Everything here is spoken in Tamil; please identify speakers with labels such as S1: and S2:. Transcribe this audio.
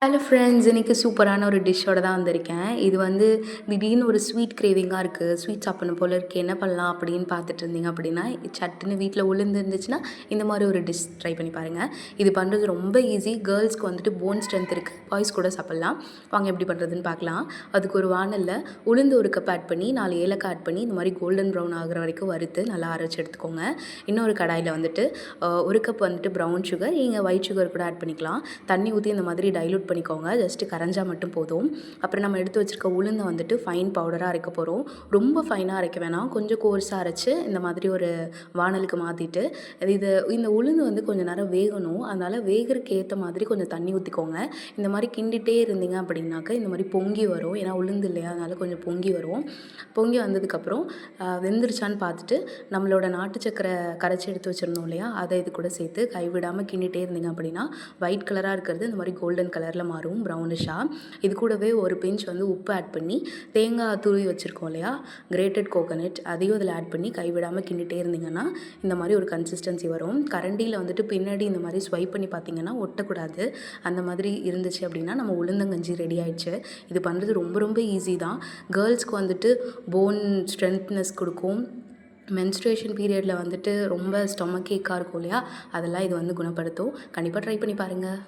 S1: ஹலோ ஃப்ரெண்ட்ஸ், இன்னைக்கு சூப்பரான ஒரு டிஷ்ஷோட தான் வந்திருக்கேன். இது வந்து திடீர்னு ஒரு ஸ்வீட் கிரேவிங்கா இருக்கு. ஸ்வீட் சாப்பிடணும் போல இருக்கு. என்ன பண்ணலாம் அப்படின்னு பார்த்துட்டு இருந்தீங்க அப்படின்னா, சட்டுன்னு வீட்ல உளுந்து இருந்துச்சுன்னா, இந்த மாரி ஒரு டிஷ் ட்ரை பண்ணி பாருங்க. இது பண்ணுறது ரொம்ப ஈஸி. கேர்ள்ஸ்க்கு வந்துட்டு போன் ஸ்ட்ரென்த் இருக்கு. பாய்ஸ் கூட சாப்பிடலாம். வாங்க எப்படி பண்ணுறதுன்னு பார்க்கலாம். அதுக்கு ஒரு வாணல்ல உளுந்து 1 கப் ஆட் பண்ணி, 4 ஏலக்காய் ஆட் பண்ணி, இந்த மாரி கோல்டன் ப்ரவுன் ஆகுற வரைக்கும் வறுத்து நல்லா அரைச்சு எடுத்துக்கோங்க. இன்னொரு கடாயில வந்துட்டு 1 கப் வந்துட்டு ப்ரவுன் சுகர், நீங்க ஒயிட் சுகர் கூட ஆட் பண்ணிக்கலாம். தண்ணி ஊத்தி இந்த மாதிரி டைல்யூட் பண்ணிக்கோங்க. ஜஸ்ட்டு கரைஞ்சா மட்டும் போதும். அப்புறம் நம்ம எடுத்து வச்சிருக்க உளுந்தை வந்துட்டு ஃபைன் பவுடராக அரைக்க போகிறோம். ரொம்ப ஃபைனாக அரைக்க வேணாம். கொஞ்சம் கோர்ஸாக அரைச்சு இந்த மாதிரி ஒரு வாணலுக்கு மாற்றிட்டு இந்த உளுந்து வந்து கொஞ்சம் நேரம் வேகணும். அதனால் வேகறதுக்கு ஏற்ற மாதிரி கொஞ்சம் தண்ணி ஊற்றிக்கோங்க. இந்த மாதிரி கிண்டிகிட்டே இருந்தீங்க அப்படின்னாக்க இந்த மாதிரி பொங்கி வரும். ஏன்னா உளுந்து இல்லையா, அதனால் கொஞ்சம் பொங்கி வரும். பொங்கி வந்ததுக்கப்புறம் வெந்துருச்சான்னு பார்த்துட்டு நம்மளோட நாட்டு சக்கரை கரைச்சி எடுத்து வச்சுருந்தோம் இல்லையா, அதை இது கூட சேர்த்து கைவிடாமல் கிண்டிகிட்டே இருந்தீங்க அப்படின்னா ஒயிட் கலராக இருக்கிறது இந்த மாதிரி கோல்டன் கலரில் மாறும், ப்ரௌனிஷாக. இது கூடவே ஒரு பிஞ்ச் வந்து உப்பு ஆட் பண்ணி, தேங்காய் துருவி வச்சுருக்கோம் இல்லையா, கிரேட்டட் கோகனட், அதையும் இதில் ஆட் பண்ணி கைவிடாமல் கிண்டிகிட்டே இருந்தீங்கன்னா இந்த மாதிரி ஒரு கன்சிஸ்டன்சி வரும். கரண்டியில் வந்துட்டு பின்னாடி இந்த மாதிரி ஸ்வைப் பண்ணி பார்த்தீங்கன்னா ஒட்டக்கூடாது. அந்த மாதிரி இருந்துச்சு அப்படின்னா நம்ம உளுந்தங்கஞ்சி ரெடி ஆயிடுச்சு. இது பண்ணுறது ரொம்ப ரொம்ப ஈஸி தான். கேர்ள்ஸ்க்கு வந்துட்டு போன் ஸ்ட்ரென்த்னஸ் கொடுக்கும். மென்ஸ்ட்ரேஷன் பீரியடில் வந்துட்டு ரொம்ப ஸ்டொமக் ஏக்காக இருக்கும் இல்லையா, அதெல்லாம் இது வந்து குணப்படுத்தும். கண்டிப்பாக ட்ரை பண்ணி பாருங்கள்.